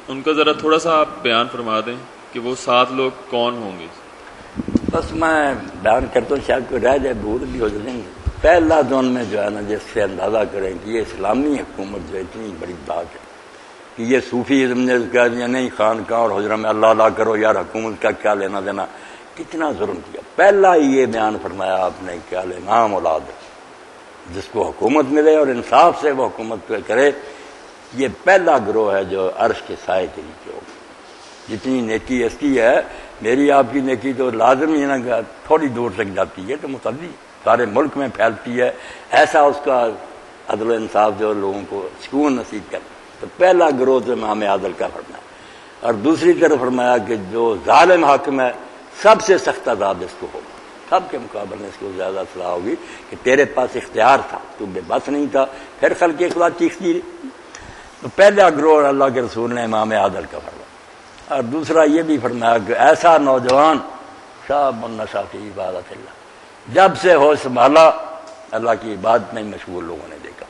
ان کا ذرا تھوڑا سا آپ بیان فرما دیں کہ وہ 7 لوگ کون ہوں گے؟ بس میں بیان کرتا ہوں، شاید کوئی رہ جائے بھول بھی ہو جائیں گے۔ پہلا تو ان میں جو ہے نا، جس سے اندازہ کریں کہ یہ اسلامی حکومت جو اتنی بڑی بات ہے کہ یہ صوفیزم نے کہہ دیا نہیں خانقاہ اور حجرہ میں اللہ اللہ کرو یار، حکومت کا کیا لینا دینا، کتنا ظلم کیا۔ پہلا ہی یہ بیان فرمایا آپ نے کہ الامام اولاد، جس کو حکومت ملے اور انصاف سے وہ حکومت کرے، یہ پہلا گروہ ہے جو عرش کے سائے کے نیچے ہوگا۔ جتنی نیکی اس کی ہے، میری آپ کی نیکی تو لازم ہی نا تھوڑی دور تک جاتی ہے، تو متعدی سارے ملک میں پھیلتی ہے، ایسا اس کا عدل و انصاف جو لوگوں کو سکون نصیب کرے۔ تو پہلا گروہ تو امام عادل کا فرمایا، اور دوسری طرف فرمایا کہ جو ظالم حاکم ہے سب سے سخت عذاب اس کو ہوگا، سب کے مقابلے میں اس کو زیادہ سزا ہوگی کہ تیرے پاس اختیار تھا، تو بے بس نہیں تھا، پھر خلق خدا چیختی رہی۔ تو پہلا گروہ اللہ کے رسول نے امام عادل کا فرمایا، اور دوسرا یہ بھی فرمایا کہ ایسا نوجوان شاب النشا فی عبادت اللہ، جب سے ہوش سنبھالا اللہ کی عبادت میں مشغول لوگوں نے دیکھا،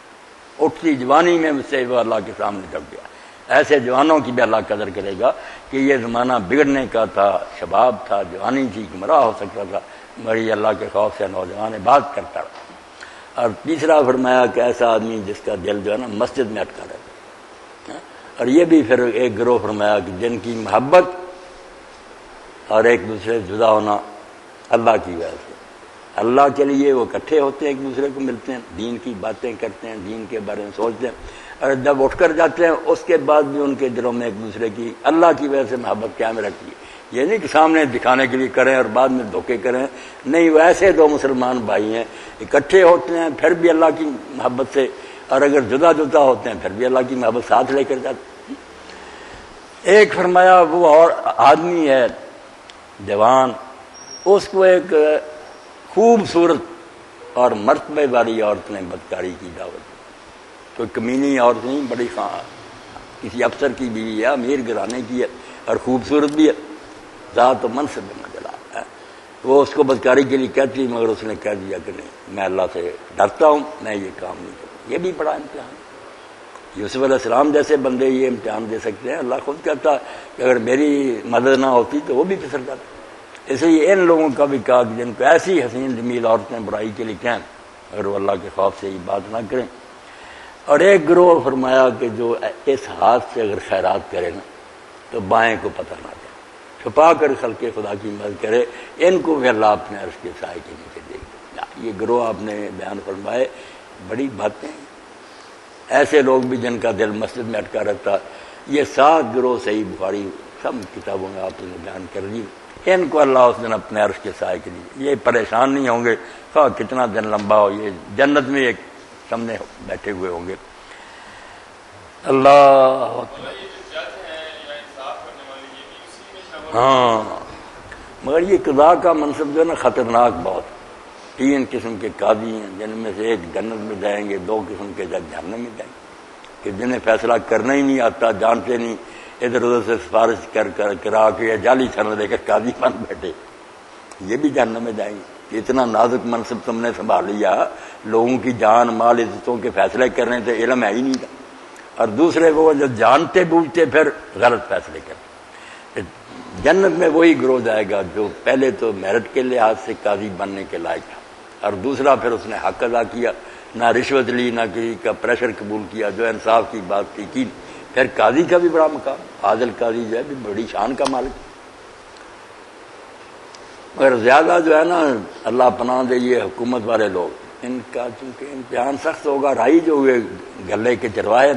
اٹھتی جوانی میں سے وہ اللہ کے سامنے جھک گیا۔ ایسے جوانوں کی بھی اللہ قدر کرے گا کہ یہ زمانہ بگڑنے کا تھا، شباب تھا، جوانی تھی، گمراہ ہو سکتا تھا، مگر اللہ کے خوف سے نوجوان بات کرتا رہا۔ اور تیسرا فرمایا کہ ایسا آدمی جس کا دل جو ہے نا مسجد میں اٹکا رہتا۔ اور یہ بھی پھر ایک گروہ فرمایا کہ جن کی محبت اور ایک دوسرے سے جدا ہونا اللہ کی وجہ سے، اللہ کے لیے وہ اکٹھے ہوتے ہیں، ایک دوسرے کو ملتے ہیں، دین کی باتیں کرتے ہیں، دین کے بارے میں سوچتے ہیں، اور جب اٹھ کر جاتے ہیں اس کے بعد بھی ان کے دلوں میں ایک دوسرے کی اللہ کی وجہ سے محبت قائم رکھتی ہے۔ یہ نہیں کہ سامنے دکھانے کے لیے کریں اور بعد میں دھوکے کریں، نہیں، وہ ایسے دو مسلمان بھائی ہیں، اکٹھے ہوتے ہیں پھر بھی اللہ کی محبت سے، اور اگر جدا جدا ہوتے ہیں پھر بھی اللہ کی محبت ساتھ لے کر جاتے ہیں۔ ایک فرمایا وہ اور آدمی ہے جوان، اس کو ایک خوبصورت اور مرتبے والی عورت نے بدکاری کی دعوت دی، کوئی کمینی عورت نہیں، بڑی کسی افسر کی بیوی ہے، امیر گھرانے کی ہے اور خوبصورت بھی ہے، ذات و منصب میں جلال ہے۔ وہ اس کو بدکاری کے لیے کہتی، مگر اس نے کہہ دیا کہ نہیں، میں اللہ سے ڈرتا ہوں، میں یہ کام نہیں کروں۔ یہ بھی بڑا امتحان ہے۔ یوسف علیہ السلام جیسے بندے یہ امتحان دے سکتے ہیں، اللہ خود کہتا کہ اگر میری مدد نہ ہوتی تو وہ بھی پھسل جاتا۔ اس لیے ان لوگوں کا بھی کہا کہ جن کو ایسی حسین جمیل عورتیں برائی کے لیے کہیں، اگر وہ اللہ کے خوف سے یہ بات نہ کریں۔ اور ایک گروہ فرمایا کہ جو اس ہاتھ سے اگر خیرات کرے نا تو بائیں کو پتہ نہ دے، چھپا کر خلق خدا کی مدد کرے، ان کو بھی اللہ اپنے عرش کے سائے کے نیچے دے گا۔ یہ گروہ آپ نے بیان فرمائے، بڑی باتیں، ایسے لوگ بھی جن کا دل مسجد میں اٹکا رہتا۔ یہ 7 گروہ صحیح بخاری سب کتابوں میں آپ نے بیان کر دی، ان کو اللہ اس دن اپنے عرش کے سائے کے لیے، یہ پریشان نہیں ہوں گے، خواہ کتنا دن لمبا ہو، یہ جنت میں ایک سامنے بیٹھے ہوئے ہوں گے۔ اللہ ہاں، مگر یہ قضاء کا منصب جو ہے نا خطرناک بہت۔ 3 قسم کے قاضی ہیں، جن میں سے ایک جنت میں جائیں گے، 2 قسم کے جج جہنم میں جائیں گے، کہ جنہیں فیصلہ کرنا ہی نہیں آتا، جانتے نہیں، ادھر ادھر سے سفارش کر کرا کے جعلی سند لے کر قاضی بن بیٹھے، یہ بھی جہنم میں جائیں گے۔ اتنا نازک منصب تم نے سنبھال لیا، لوگوں کی جان مال عزتوں کے فیصلے کرنے تھے، علم ہے ہی نہیں تھا۔ اور دوسرے وہ جو جانتے بوجھتے پھر غلط فیصلے کرتے۔ جنت میں وہی گروہ جائے گا جو پہلے تو میرٹ کے لحاظ سے قاضی بننے کے لائق تھا، اور دوسرا پھر اس نے حق ادا کیا، نہ رشوت لی، نہ کسی کا پریشر قبول کیا، جو انصاف کی بات کی۔ پھر قاضی کا بھی بڑا مقام، عادل قاضی جو ہے بھی بڑی شان کا مالک۔ مگر زیادہ جو ہے نا اللہ پناہ دے یہ حکومت والے لوگ، ان کا چونکہ امتحان سخت ہوگا، رائی جو ہوئے گلے کے چروائے،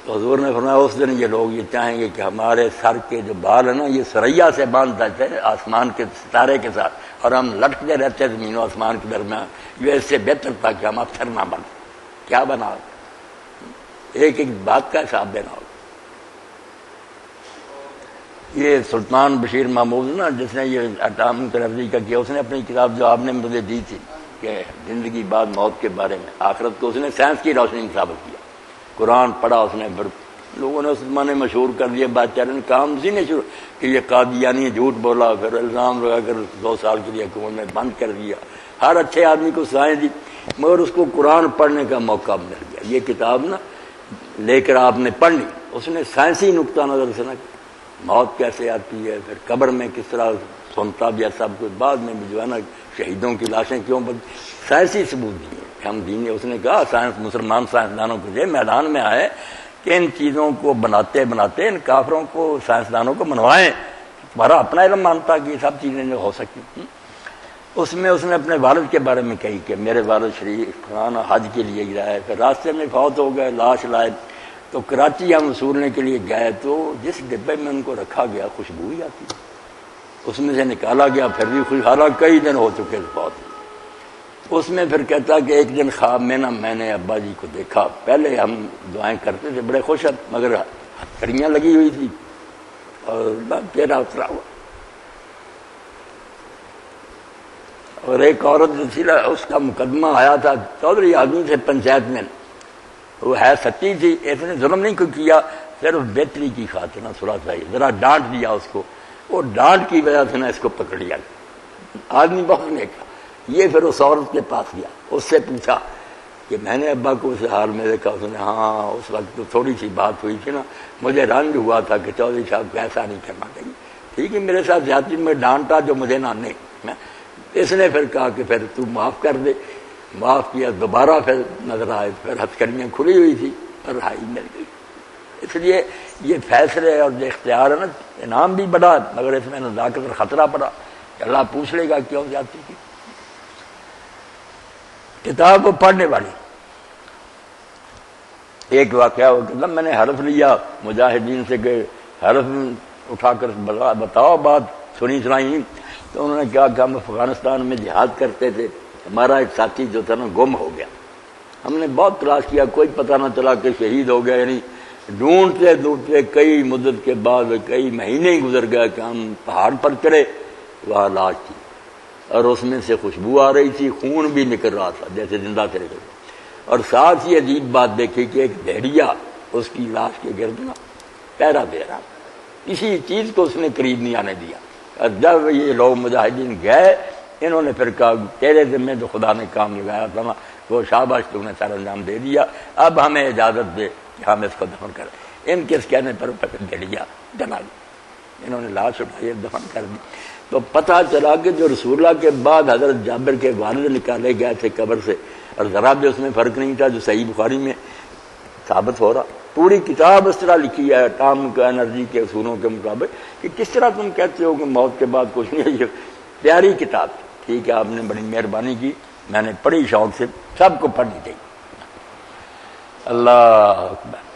تو حضور نے فرمایا اس دن یہ لوگ یہ چاہیں گے کہ ہمارے سر کے جو بال ہیں نا یہ سریا سے باندھ دیتے ہیں آسمان کے ستارے کے ساتھ، اور ہم لٹکتے رہتے ہیں زمین و آسمان کے درمیان، یہ اس سے بہتر تھا کہ ہم افسر نہ بن۔ کیا بنا، ایک ایک بات کا حساب دینا ہوگا۔ یہ سلطان بشیر محمود نا، جس نے یہ اٹام تلفظی کا کیا، اس نے اپنی کتاب جو آپ نے مجھے دی تھی کہ زندگی بعد موت کے بارے میں، آخرت کو اس نے سائنس کی روشنی میں ثابت کیا۔ قرآن پڑھا اس نے، لوگوں نے اس زمانے مشہور کر دیا بات چارے نے کام اسی نے شروع کہ یہ قادیانی جھوٹ بولا، پھر الزام لگا کر 2 سال کے لیے حکومت میں بند کر دیا. ہر اچھے آدمی کو سزائیں دی، مگر اس کو قرآن پڑھنے کا موقع مل گیا. یہ کتاب نا لے کر آپ نے پڑھ لی، اس نے سائنسی نقطہ نظر سے نہ موت کیسے آتی ہے، پھر قبر میں کس طرح سنتا بھی سب کچھ، بعد میں بھی جو ہے نا شہیدوں کی لاشیں کیوں سائنسی ثبوت دیے ہم دین. اس نے کہا سائنس مسلمان سائنسدانوں کو میدان میں آئے کہ ان چیزوں کو بناتے بناتے ان کافروں کو سائنسدانوں کو منوائیں. تمہارا اپنا علم مانتا کہ یہ سب چیزیں جو ہو سکتی. اس میں اس نے اپنے والد کے بارے میں کہی کہ میرے والد شریف خان حج کے لیے گئے، پھر راستے میں فوت ہو گئے، لاش لائے تو کراچی ہم وصولنے کے لیے گئے تو جس ڈبے میں ان کو رکھا گیا خوشبو ہی آتی، اس میں سے نکالا گیا پھر بھی خوش، حالانکہ کئی دن ہو چکے فوت. اس میں پھر کہتا کہ ایک دن خواب میں نا میں نے ابا جی کو دیکھا، پہلے ہم دعائیں کرتے تھے بڑے خوش، مگر ہتھکڑیاں لگی ہوئی تھی اور چہرہ اترا ہوا. اور ایک عورت جو تھی اس کا مقدمہ آیا تھا چودھری آدمی سے پنچایت میں، وہ ہے سچی تھی، اس نے ظلم نہیں کوئی کیا، صرف بہتری کی خاطر نہ صلح چاہیے، ذرا ڈانٹ دیا اس کو، وہ ڈانٹ کی وجہ سے نہ اس کو پکڑ لیا. آدمی بہت نیک. یہ پھر اس عورت کے پاس گیا، اس سے پوچھا کہ میں نے ابا کو اس حال میں دیکھا. اس نے ہاں اس وقت تو تھوڑی سی بات ہوئی تھی نا، مجھے رنج ہوا تھا کہ چودھری صاحب کو ایسا نہیں کرنا چاہیے. ٹھیک ہے میرے ساتھ زیادتی میں ڈانٹا جو مجھے نہ نہیں. اس نے پھر کہا کہ پھر تو معاف کر دے. معاف کیا، دوبارہ پھر نظر آئے، پھر ہتھکڑیاں کھلی ہوئی تھی اور رہائی مل گئی. اس لیے یہ فیصلے اور جو اختیار ہے نا، انعام بھی بڑا مگر اس میں نزاکت اور خطرہ پڑا کہ اللہ پوچھ لے گا کیوں زیادتی کی. کتاب کو پڑھنے والی ایک واقعہ ہو کہ میں نے حلف لیا مجاہدین سے کہ حلف اٹھا کر بتاؤ بات سنی سنائی. تو انہوں نے کہا کہ ہم افغانستان میں جہاد کرتے تھے، ہمارا ایک ساتھی جو تھا نا گم ہو گیا. ہم نے بہت تلاش کیا، کوئی پتہ نہ چلا کہ شہید ہو گیا. یعنی ڈھونڈتے ڈھونڈتے کئی مدت کے بعد کئی مہینے ہی گزر گئے کہ ہم پہاڑ پر چڑھے، وہاں لاش تھی اور اس میں سے خوشبو آ رہی تھی، خون بھی نکل رہا تھا جیسے زندہ چلے گئے. اور ساتھ ہی عجیب بات دیکھی کہ ایک بھیڑیا اس کی لاش کے گرد نا پہرا دے رہا، کسی چیز کو اس نے قریب نہیں آنے دیا. اور جب یہ لوگ مجاہدین گئے، انہوں نے پھر کہا تیرے ذمہ جو خدا نے کام لگایا تھا نا وہ شاباش تم نے سر انجام دے دیا، اب ہمیں اجازت دے کہ ہم اس کو دفن کریں. ان کے کہنے پر بھیڑیا جلا دی، انہوں نے لاش اٹھائی دفن کر دی. تو پتہ چلا کہ جو رسول اللہ کے بعد حضرت جابر کے والد نکالے گئے تھے قبر سے، اور ذرا بھی اس میں فرق نہیں تھا جو صحیح بخاری میں ثابت ہو رہا. پوری کتاب اس طرح لکھی ہے اٹامک انرجی کے اصولوں کے مطابق کہ کس طرح تم کہتے ہو کہ موت کے بعد کچھ نہیں ہے. یہ پیاری کتاب. ٹھیک ہے آپ نے بڑی مہربانی کی، میں نے پڑھی شوق سے، سب کو پڑھنی چاہیے. اللہ اکبر.